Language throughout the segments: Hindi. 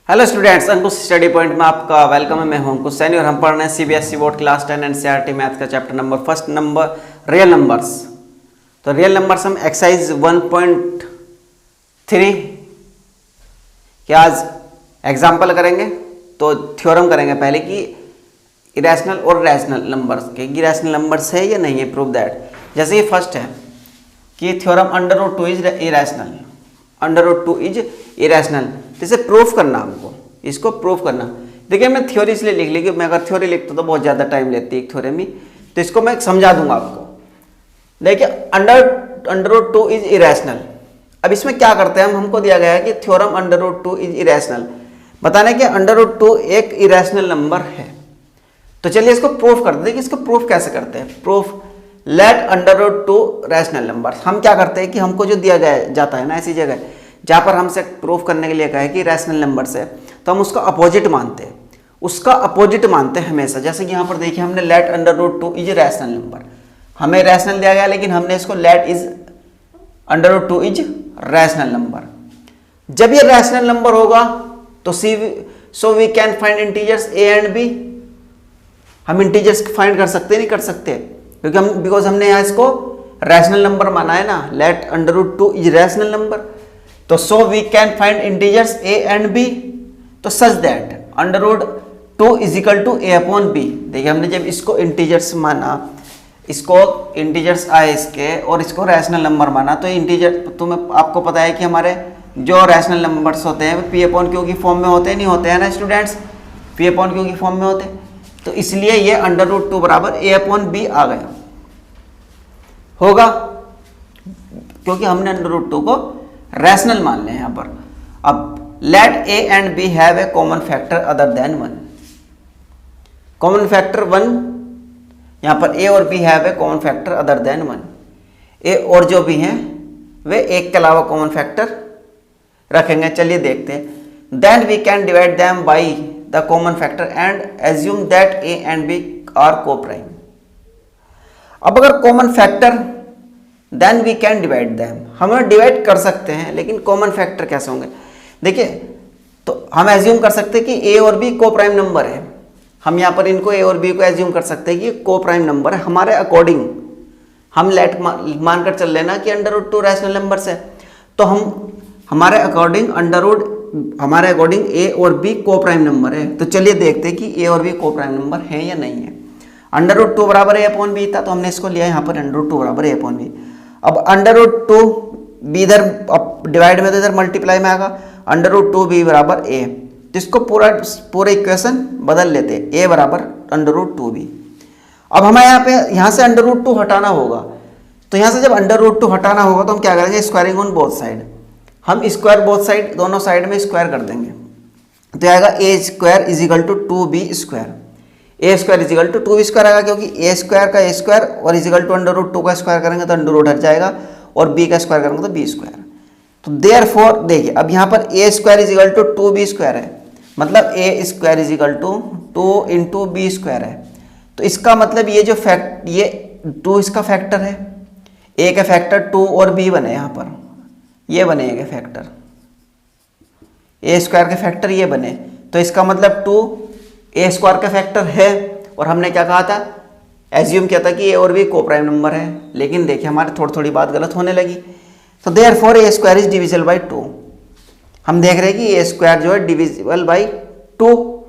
हेलो स्टूडेंट्स, अंकुश स्टडी पॉइंट में आपका वेलकम है। मैं हूं अंकुश सैनी और हम पढ़ रहे हैं CBSE board class 10 NCERT math का chapter number first number real numbers. तो रियल नंबर्स हम एक्सरसाइज 1.3 के आज एग्जाम्पल करेंगे। तो थ्योरम करेंगे पहले कि इरेशनल और रैशनल नंबर्स के इरेशनल नंबर्स है या नहीं है, प्रूव दैट। जैसे ये फर्स्ट है कि theorem under root 2 is irrational, under root 2 is irrational. तो इसे प्रूफ करना, हमको इसको प्रूफ करना। देखिए मैं थ्योरी इसलिए लिख ली कि मैं अगर थ्योरी लिखता तो बहुत ज़्यादा टाइम लेती है एक थ्योरी में, तो इसको मैं समझा दूंगा आपको। देखिए अंडर रूट 2 इज इरेशनल। अब इसमें क्या करते हैं हम, हमको दिया गया है कि theorem under root 2 is irrational, बताने कि अंडर रूट 2 एक इरेशनल नंबर है। तो चलिए इसको प्रूफ करते हैं कि इसको प्रूफ कैसे करते हैं। Proof let under root 2 rational number. हम क्या करते हैं कि हमको जो दिया जाता है ना ऐसी जगह जहाँ पर हमसे प्रूफ करने के लिए कहा है कि रैशनल नंबर्स है, तो हम उसका अपोजिट मानते हैं, उसका अपोजिट मानते हैं हमेशा। जैसे कि यहाँ पर देखिए हमने let under root 2 is rational number, हमें रैशनल दिया गया लेकिन हमने इसको let is under root 2 is rational number. जब ये रैशनल नंबर होगा तो so we can find integers A and B. हम इंटीजर्स फाइंड कर सकते नहीं कर सकते, क्योंकि हम बिकॉज हमने यहाँ इसको रैशनल नंबर माना है ना, let under root 2 is rational number. तो so we can find integers A and B. तो such that under root 2 is equal to A upon B. देखिए हमने जब इसको इंटीजर्स माना, इसको इंटीजर्स आए इसके और इसको रैशनल नंबर माना, तो इंटीजर तुम्हें आपको पता है कि हमारे जो रैशनल नंबर्स होते हैं पी अपॉन क्यू की फॉर्म में होते नहीं होते हैं ना स्टूडेंट्स, पी अपॉन क्यू की फॉर्म में होते हैं। तो इसलिए ये अंडर रूट 2 बराबर ए अपॉन बी आ गया होगा, क्योंकि हमने अंडर रूट 2 को रैशनल मान लें यहां पर। अब let A and B have a common factor other than 1। Common factor 1, यहां पर ए और B have a common factor other than 1। A और जो भी हैं वे एक के अलावा कॉमन फैक्टर रखेंगे। चलिए देखते हैं। Then we can divide them by the common factor and assume that A and B are coprime. अब अगर common factor then we can divide them, हम डिवाइड कर सकते हैं लेकिन कॉमन फैक्टर कैसे होंगे। देखिए तो हम एज्यूम कर सकते हैं कि ए और बी को प्राइम नंबर है। हम यहाँ पर इनको ए और बी को एज्यूम कर सकते हैं कि को प्राइम नंबर है। हमारे अकॉर्डिंग हम लेट मानकर चल लेना कि अंडर रूट 2 रैशनल नंबर्स है, तो हम हमारे अकॉर्डिंग ए और बी को प्राइम नंबर है। तो चलिए देखते हैं कि ए और बी को प्राइम नंबर है या नहीं है। अंडर रूट 2 बराबर ए अपॉन बी था, तो हमने इसको लिया यहाँ पर अंडर रूट 2 बराबर ए अपॉन बी। अब अंडर रूट 2 बी इधर डिवाइड में तो इधर मल्टीप्लाई में आएगा, अंडर रूट 2 बी बराबर ए। तो इसको पूरा इक्वेशन बदल लेते हैं, ए बराबर अंडर रूट 2 बी। अब हमें यहाँ से अंडर रूट 2 हटाना होगा, तो यहाँ से जब अंडर रूट 2 हटाना होगा तो हम क्या करेंगे, स्क्वायरिंग ऑन बोथ साइड। हम स्क्वायर बोथ साइड, दोनों साइड में स्क्वायर कर देंगे, तो आएगा A square is equal to 2b square. A square is equal to 2b square आएगा, क्योंकि ए स्क्वायर का ए स्क्वायर और is equal to under root 2 का स्क्वायर करेंगे तो अंडर रूट हट जाएगा, और b का स्क्वायर करेंगे तो b स्क्वायर। तो देयरफॉर देखिए अब यहाँ पर A square is equal to 2b square है, मतलब A square is equal to 2 into B square है। तो इसका मतलब ये जो ये 2 इसका फैक्टर है, ए का फैक्टर 2 और b बने, यहाँ पर ये बने ए के फैक्टर, ए स्क्वायर के फैक्टर ये बने। तो इसका मतलब 2 ए स्क्वायर का फैक्टर है, और हमने क्या कहा था, एज्यूम किया था कि ए और बी को प्राइम नंबर है। लेकिन देखिए हमारी थोड़ी बात गलत होने लगी। तो therefore A square is divisible by 2। हम देख रहे हैं कि ए स्क्वायर जो है divisible by 2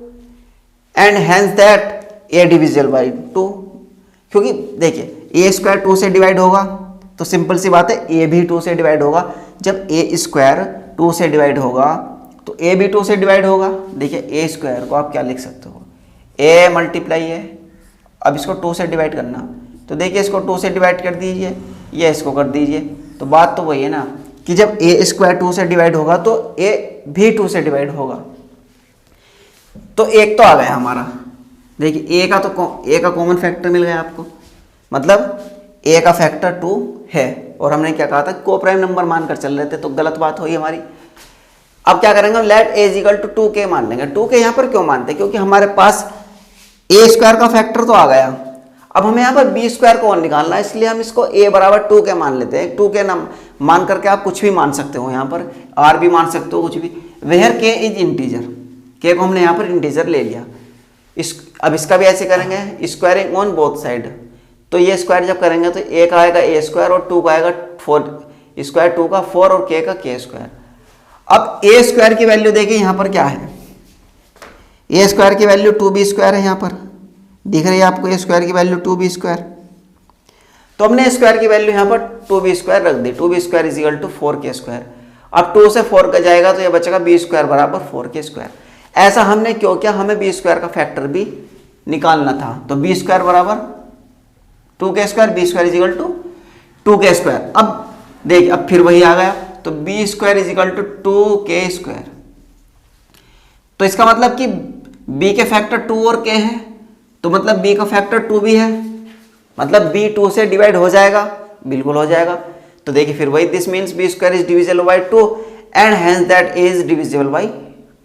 and hence that A divisible by 2। क्योंकि देखिए ए स्क्वायर 2 से डिवाइड होगा तो सिंपल सी बात है ए भी 2 से डिवाइड होगा। जब ए स्क्वायर 2 से डिवाइड होगा तो ए भी 2 से डिवाइड होगा। देखिए ए स्क्वायर को आप क्या लिख सकते हो, ए मल्टीप्लाई है, अब इसको 2 से डिवाइड करना, तो देखिए इसको 2 से डिवाइड कर दीजिए, ये इसको कर दीजिए। तो बात तो वही है ना कि जब ए स्क्वायर 2 से डिवाइड होगा तो ए भी 2 से डिवाइड होगा। तो एक तो आ गया हमारा, देखिए ए का कॉमन फैक्टर मिल गया आपको, मतलब ए का फैक्टर 2 है, और हमने क्या कहा था को प्राइम नंबर मानकर चल रहे थे, तो गलत बात हुई हमारी। अब क्या करेंगे, हम let A is equal to 2k मान लेंगे। 2k यहाँ पर क्यों मानते हैं, क्योंकि हमारे पास ए स्क्वायर का फैक्टर तो आ गया। अब हमें यहाँ पर बी स्क्वायर को और निकालना है, इसलिए हम इसको ए बराबर 2k मान लेते हैं। 2k नाम मान करके आप कुछ भी मान सकते हो, यहाँ पर आर भी मान सकते हो, कुछ भी। वेयर k इज इंटीजर, के को हमने यहाँ पर इंटीजर ले लिया। अब इसका भी ऐसे करेंगे, स्क्वायरिंग ऑन बोथ साइड। तो ये स्क्वायर जब करेंगे तो ए का आएगा ए स्क्वायर और 2 का आएगा 4 स्क्वायर, 2 का 4 और के का के स्क्वायर। अब ए स्क्वायर की वैल्यू देखिए यहाँ पर क्या है, ए स्क्वायर की वैल्यू 2b स्क्वायर है, यहाँ पर दिख रही है आपको ए स्क्वायर की वैल्यू 2b स्क्वायर। तो हमने स्क्वायर की वैल्यू यहाँ पर 2b स्क्वायर रख दी, 2b square is equal to 4k square. अब 2 से 4 का जाएगा तो ये बचेगा b स्क्वायर बराबर 4k स्क्वायर। ऐसा हमने क्यों किया, हमें b स्क्वायर का फैक्टर भी निकालना था। तो b स्क्वायर बराबर 2k square, b square is equal to 2k square. अब देखिए अब फिर वही आ गया, तो b square is equal to 2k square. तो इसका मतलब कि b के फैक्टर 2 और k है, तो मतलब b का फैक्टर 2 भी है, मतलब b 2 से डिवाइड हो जाएगा, बिल्कुल हो जाएगा। तो देखिए फिर वही, this means b square is divisible by 2 and hence that a is divisible by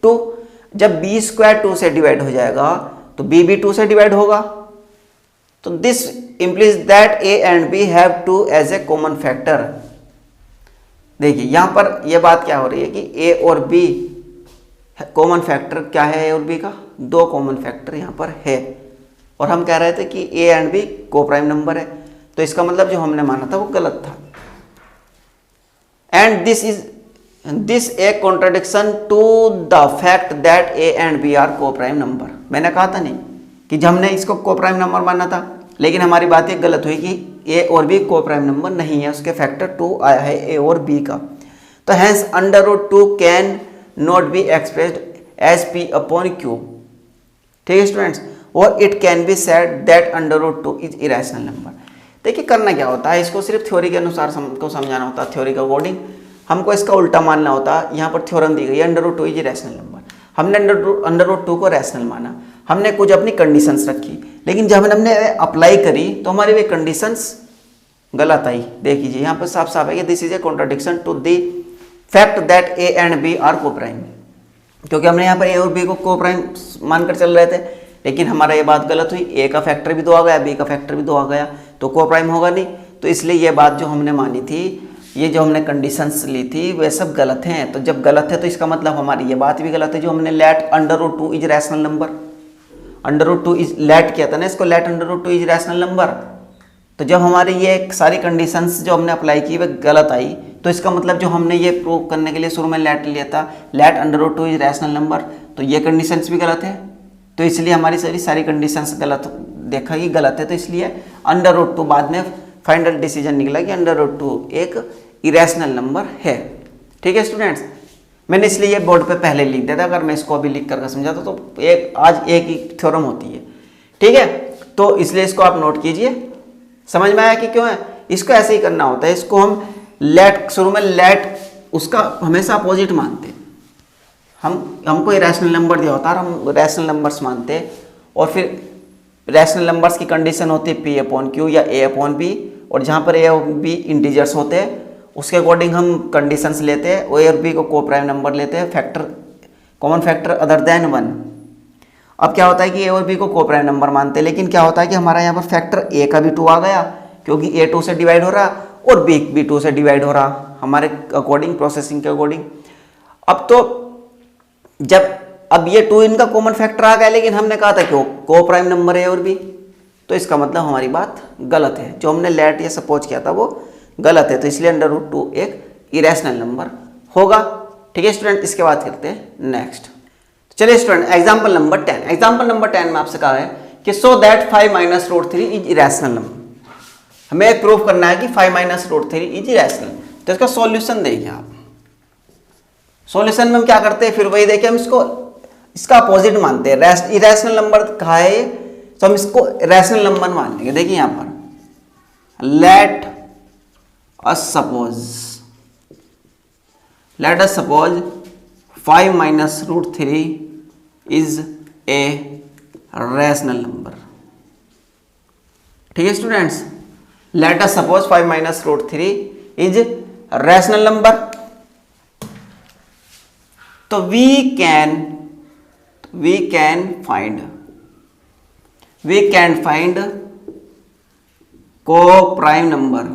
2। जब b स्क्वायर 2 से डिवाइड हो जाएगा तो b भी 2 से डिवाइड होगा। तो this implies that a and b have 2 as a common factor। देखिए यहां पर यह बात क्या हो रही है कि a और b कॉमन फैक्टर क्या है, a और b का 2 कॉमन फैक्टर यहां पर है, और हम कह रहे थे कि a एंड b को प्राइम नंबर है। तो इसका मतलब जो हमने माना था वो गलत था। And this a contradiction to the fact that a and b are coprime number. मैंने कहा था नहीं कि जब हमने इसको को प्राइम नंबर माना था, लेकिन हमारी बात ये गलत हुई कि a और b को प्राइम नंबर नहीं है, उसके फैक्टर 2 आया है a और b का। तो hence under root 2 can not be expressed as p upon q। ठीक है स्टूडेंट्स, और it can be said that under root 2 is irrational number. देखिए करना क्या होता है, इसको सिर्फ थ्योरी के अनुसार को समझाना होता है, थ्योरी का वर्डिंग। हमको इसका उल्टा मानना होता है। यहाँ पर थ्योरम दी गई है under root 2 is irrational number, हमने अंडर रूट 2 को रैशनल माना, हमने कुछ अपनी कंडीशंस रखी, लेकिन जब हमने अप्लाई करी तो हमारी वे कंडीशंस गलत आई। देख लीजिए यहाँ पर साफ साफ है कि this is a contradiction to the fact that a and b are coprime. क्योंकि हमने यहाँ पर a और b को को प्राइम मानकर चल रहे थे, लेकिन हमारा ये बात गलत हुई, a का फैक्टर भी 2 आ गया, b का फैक्टर भी 2 आ गया, तो को प्राइम होगा नहीं। तो इसलिए ये बात जो हमने मानी थी, ये जो हमने कंडीशंस ली थी वे सब गलत हैं। तो जब गलत है तो इसका मतलब हमारी ये बात भी गलत है जो हमने let under root 2 is rational number, under root 2 is let किया था ना इसको, let under root 2 is rational number. तो जब हमारी ये सारी कंडीशंस जो हमने अप्लाई की वे गलत आई, तो इसका मतलब जो हमने ये प्रूव करने के लिए शुरू में लेट लिया था, let under root 2 is rational number, तो ये कंडीशंस भी गलत है। तो इसलिए हमारी सारी कंडीशंस गलत देखा कि गलत है, तो इसलिए अंडर रूट 2 बाद में फाइनल डिसीजन निकला कि अंडर रूट 2 एक इरेशनल नंबर है। ठीक है स्टूडेंट्स, मैंने इसलिए ये बोर्ड पे पहले लिख दिया था, अगर मैं इसको अभी लिख करके समझाता तो आज एक ही थ्योरम होती है। ठीक है, तो इसलिए इसको आप नोट कीजिए। समझ में आया कि क्यों है, इसको ऐसे ही करना होता है। इसको हम लेट, शुरू में लेट उसका हमेशा अपोजिट मानते, हमको इरेशनल नंबर दिया होता है, हम रैशनल नंबर्स मानते, और फिर रैशनल नंबर्स की कंडीशन होती है p अपॉन क्यू या a अपॉन b, और जहाँ पर a और b इंटीजर्स होते हैं उसके अकॉर्डिंग हम कंडीशंस लेते हैं, a और b को को प्राइम नंबर लेते हैं, factor common factor other than 1। अब क्या होता है कि a और b को प्राइम नंबर मानते हैं, लेकिन क्या होता है कि हमारा यहाँ पर फैक्टर a का भी 2 आ गया, क्योंकि a 2 से डिवाइड हो रहा और b भी 2 से डिवाइड हो रहा हमारे अकॉर्डिंग, प्रोसेसिंग के अकॉर्डिंग। अब तो जब अब ये 2 इनका कॉमन फैक्टर आ गया, लेकिन हमने कहा था कि को प्राइम नंबर है a और b, तो इसका मतलब हमारी बात गलत है, जो हमने लेट या सपोज किया था वो गलत है। तो इसलिए अंडर रूट 2 एक इरेशनल नंबर होगा। ठीक है स्टूडेंट, इसके बाद करते हैं नेक्स्ट। चलिए student, example number 10। Example number 10 में आपसे कहा है कि so that 5 minus root 3 is irrational number. हमें प्रूव करना है कि 5 माइनस रूट 3 इज इरेशनल। तो इसका सॉल्यूशन देखिए आप। सॉल्यूशन में हम क्या करते हैं, फिर वही देखिए, हम इसका अपोजिट मानते हैं। इरेशनल नंबर कहा है तो हम इसको रैशनल नंबर मान लेंगे। देखिए यहां पर let us suppose 5 minus root 3 is a rational number. ठीक है students, let us suppose 5 minus root 3 is rational number. तो we can find coprime number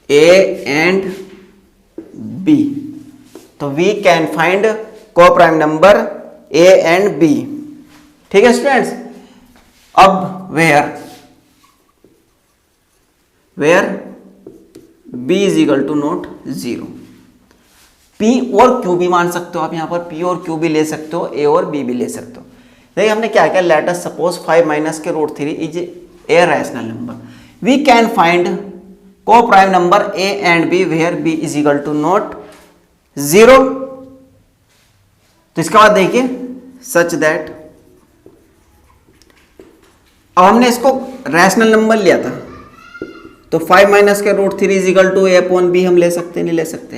a and b। तो we can find coprime number A and B. ठीक है स्टूडेंट्स। अब where B is equal to not 0, P और क्यू भी मान सकते हो आप, यहां पर पी और क्यू भी ले सकते हो, ए और बी भी ले सकते हो। देखिए हमने क्या किया, लेट अस सपोज 5 माइनस के root 3 is a rational number, we can find coprime number A and B where B is equal to not 0। तो इसके बाद देखिए सच दैट, अब हमने इसको रैशनल नंबर लिया था, तो 5 माइनस के root 3 is equal to A upon B हम ले सकते नहीं ले सकते,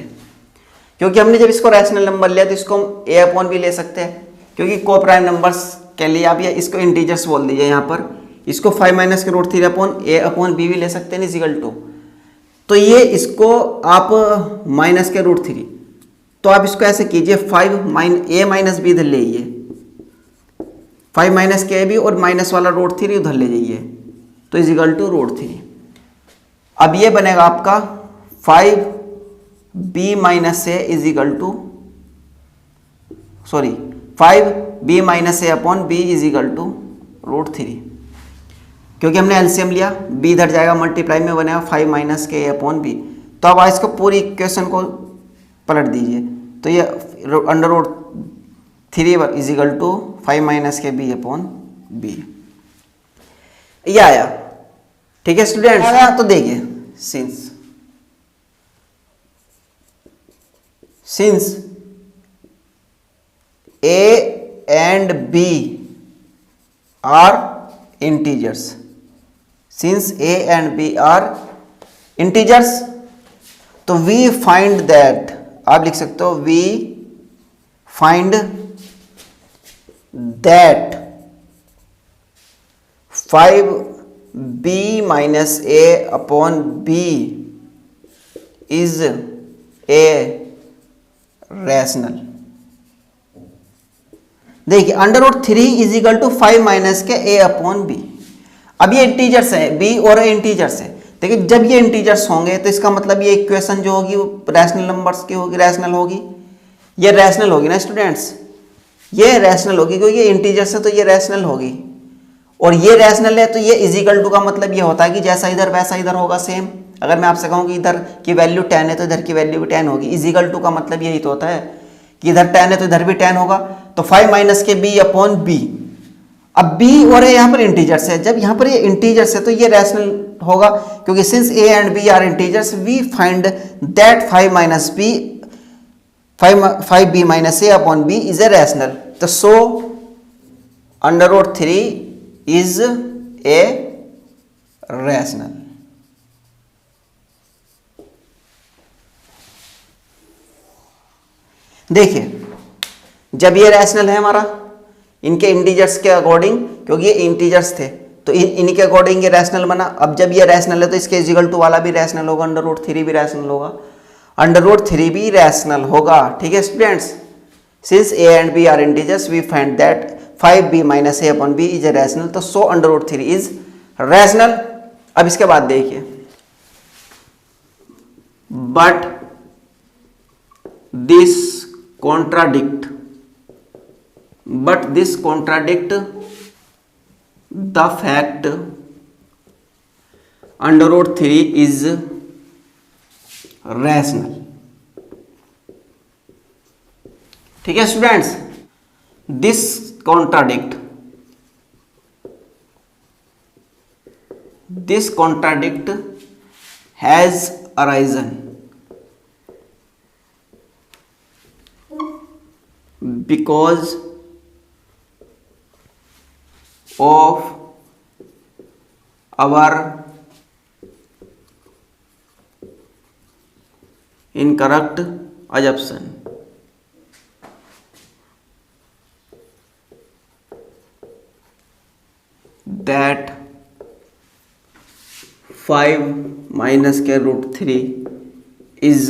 क्योंकि हमने जब इसको रैशनल नंबर लिया तो इसको हम ए अपॉन बी ले सकते हैं, क्योंकि को प्राइम नंबर्स के लिए आप ये इसको इंटीजर्स बोल दीजिए यहाँ पर, इसको 5 माइनस के रूट 3 अपॉन ए अपॉन बी भी ले सकते हैं इज इक्वल टू, तो ये इसको आप माइनस के रूट 3, तो आप इसको ऐसे कीजिए 5 ए माइनस बी इधर ले आइए, 5 माइनस के बी और माइनस वाला रूट 3 उधर ले जाइए, तो इज इक्वल टू रूट 3। अब ये बनेगा आपका 5 B minus A is equal to 5 B minus A upon B is equal to root 3, क्योंकि हमने एलसीएम लिया, बी इधर जाएगा मल्टीप्लाई में बनेगा 5 माइनस के ए अपॉन बी। तो अब इसको पूरी इक्वेशन को पलट दीजिए, तो ये under root 3 is equal to 5 minus के बी अपॉन बी, ये आया। ठीक है स्टूडेंट, आया तो देखिए since A and B are integers, since A and B are integers, तो वी फाइंड दैट, आप लिख सकते हो we find that 5 B minus A upon B is a rational. देखिए under root 3 is equal to 5 minus के ए अपॉन बी, अब ये इंटीजर्स है, बी और ए इंटीजर्स है। देखिए जब ये इंटीजर्स होंगे तो इसका मतलब ये इक्वेशन जो होगी वो रैशनल नंबर्स की होगी, रैशनल होगी, ये रैशनल होगी ना स्टूडेंट्स, ये रैशनल होगी क्योंकि ये इंटीजर्स है तो ये रैशनल होगी, और ये रैशनल है तो ये इज इक्वल टू का मतलब ये होता है कि जैसा इधर वैसा इधर होगा सेम। अगर मैं आपसे कहूँ कि इधर की वैल्यू 10 है तो इधर की वैल्यू भी 10 होगी, इज इक्वल टू का मतलब यही तो होता है कि इधर 10 है तो इधर भी 10 होगा। तो 5 माइनस के बी अपॉन बी, अब बी और ए यहाँ पर इंटीजर्स है, जब यहाँ पर ये इंटीजर्स है तो ये रैशनल होगा, क्योंकि since A and B are integers we find that 5 minus B 5 B minus A upon B is a rational. तो so under root 3 is a rational. देखिए जब ये रैशनल है हमारा इनके इंटीजर्स के अकॉर्डिंग, क्योंकि ये इंटीजर्स थे तो इनके अकॉर्डिंग ये रैशनल बना। अब जब ये रैशनल है तो इसके इक्वल टू वाला भी रैशनल होगा, अंडर रूट 3 भी रैशनल होगा, अंडर रूट 3 भी रैशनल होगा। ठीक है students, since A and B are integers we find that 5 B minus A upon B is a rational, तो so under root 3 is rational. अब इसके बाद देखिए, but this contradict the fact under root 3 is rational। ठीक है students, this contradict has arisen because of our incorrect assumption that 5 minus के root 3 is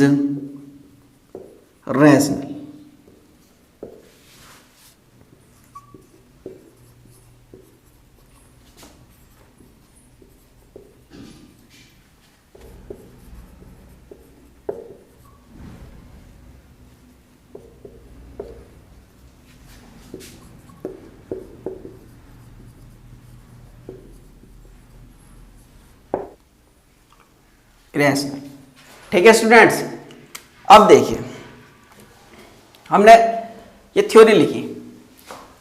rational। इरेशनल। ठीक है स्टूडेंट्स, अब देखिए हमने ये थ्योरी लिखी,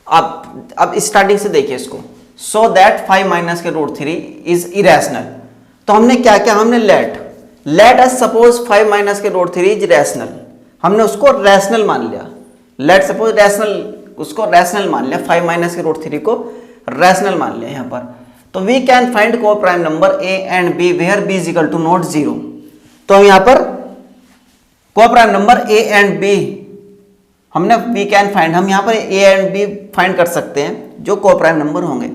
अब स्टार्टिंग से देखिए इसको। सो दैट 5 माइनस के रूट 3 इज इरेशनल। तो हमने क्या किया, हमने लेट अस सपोज 5 माइनस के रूट 3 इज रैशनल, हमने उसको रैशनल मान लिया। लेट सपोज रैशनल, उसको रैशनल मान लिया, 5 माइनस के रूट 3 को रैशनल मान लिया यहाँ पर। तो we can find coprime number A and B where B is equal to not 0। तो हम यहाँ पर coprime number A and B हमने वी कैन फाइंड, हम यहाँ पर ए एंड बी फाइंड कर सकते हैं जो को प्राइम नंबर होंगे।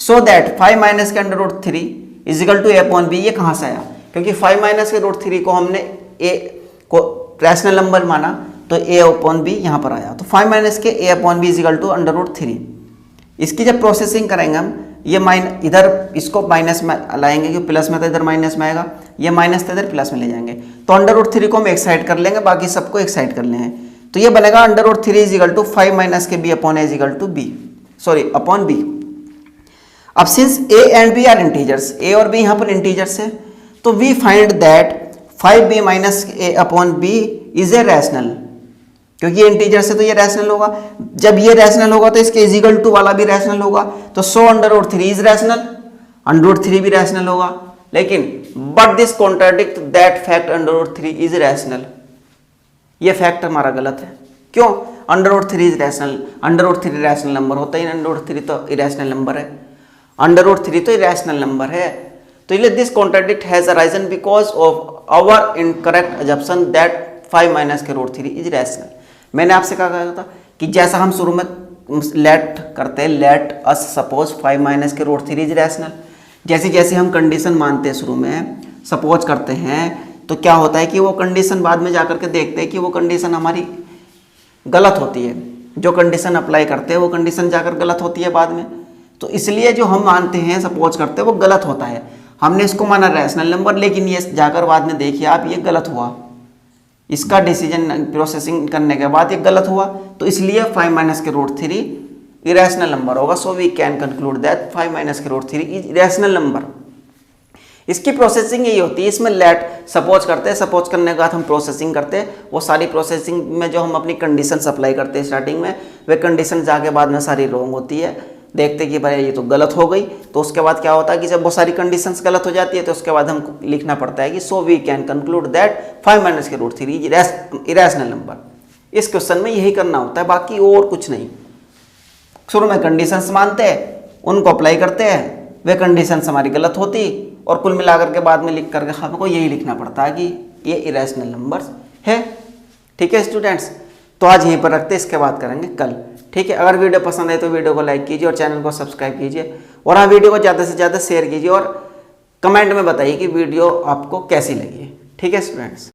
सो दैट 5 माइनस के under root 3 is equal to A upon B. ये कहाँ से आया, क्योंकि 5 माइनस के रूट 3 को हमने ए को रैशनल नंबर माना, तो ए अपॉन बी यहाँ पर आया। तो 5 माइनस के A upon B is equal to under root 3। इसकी जब प्रोसेसिंग करेंगे हम, ये इधर इसको माइनस में लाएंगे, क्योंकि प्लस में तो इधर माइनस में आएगा, ये माइनस तो इधर प्लस में ले जाएंगे। तो अंडर रूट 3 को हम एक साइड कर लेंगे, बाकी सबको एक साइड कर लेंगे। तो ये बनेगा under root 3 is equal to 5 minus के B upon A is equal to B, sorry upon B. अब since A and B are integers, A और बी यहाँ पर इंटीजर्स है, तो we find that 5b minus A upon B is a rational, क्योंकि ये इंटीजर से तो ये रैशनल होगा। जब ये रैशनल होगा तो इसके इज इक्वल टू वाला भी रैशनल होगा। तो so under root 3 is rational, under root 3 भी रैशनल होगा। लेकिन but this contradict that fact under root 3 is rational. ये फैक्ट हमारा गलत है। क्यों? Under root 3 is rational, under root 3 rational number होता ही, अंडर रूट 3 तो इरेशनल नंबर है, अंडर रूट 3 तो इरेशनल नंबर है। तो this contradict has arisen because of our incorrect assumption that 5 minus के रूट 3 इज रैशनल। मैंने आपसे कहा था कि जैसा हम शुरू में लेट करते हैं, लेट अस सपोज 5 माइनस के रूट 3 इज रैशनल, जैसे जैसे हम कंडीशन मानते हैं शुरू में, सपोज करते हैं, तो क्या होता है कि वो कंडीशन बाद में जाकर के देखते हैं कि वो कंडीशन हमारी गलत होती है। जो कंडीशन अप्लाई करते हैं वो कंडीशन जाकर गलत होती है बाद में। तो इसलिए जो हम मानते हैं, सपोज करते हैं, वो गलत होता है। हमने इसको माना रैशनल नंबर, लेकिन ये जाकर बाद में देखिए आप, ये गलत हुआ, इसका डिसीजन प्रोसेसिंग करने के बाद ये गलत हुआ। तो इसलिए 5 माइनस के रूट 3 इरेशनल नंबर होगा। So we can conclude that 5 minus के रूट 3 इज इरेशनल नंबर। इसकी प्रोसेसिंग यही होती है। इसमें लेट सपोज करते हैं, सपोज करने के बाद हम प्रोसेसिंग करते हैं। वो सारी प्रोसेसिंग में जो हम अपनी कंडीशन अप्लाई करते हैं स्टार्टिंग में, वे कंडीशन जाके बाद में सारी रॉन्ग होती है। देखते कि भाई ये तो गलत हो गई, तो उसके बाद क्या होता है कि जब वो सारी कंडीशंस गलत हो जाती है, तो उसके बाद हमको लिखना पड़ता है कि so we can conclude that 5 minus के रूट 3 इज इरेशनल नंबर। इस क्वेश्चन में यही करना होता है, बाकी और कुछ नहीं। शुरू में कंडीशंस मानते हैं, उनको अप्लाई करते हैं, वे कंडीशंस हमारी गलत होती, और कुल मिलाकर के बाद में लिख करके हमको यही लिखना पड़ता है कि ये इरेशनल नंबर्स है। ठीक है स्टूडेंट्स, तो आज यहीं पर रखते हैं, इसके बाद करेंगे कल। ठीक है, अगर वीडियो पसंद आए तो वीडियो को लाइक कीजिए और चैनल को सब्सक्राइब कीजिए, और हाँ वीडियो को ज़्यादा से ज़्यादा शेयर कीजिए और कमेंट में बताइए कि वीडियो आपको कैसी लगी है। ठीक है स्टूडेंट्स।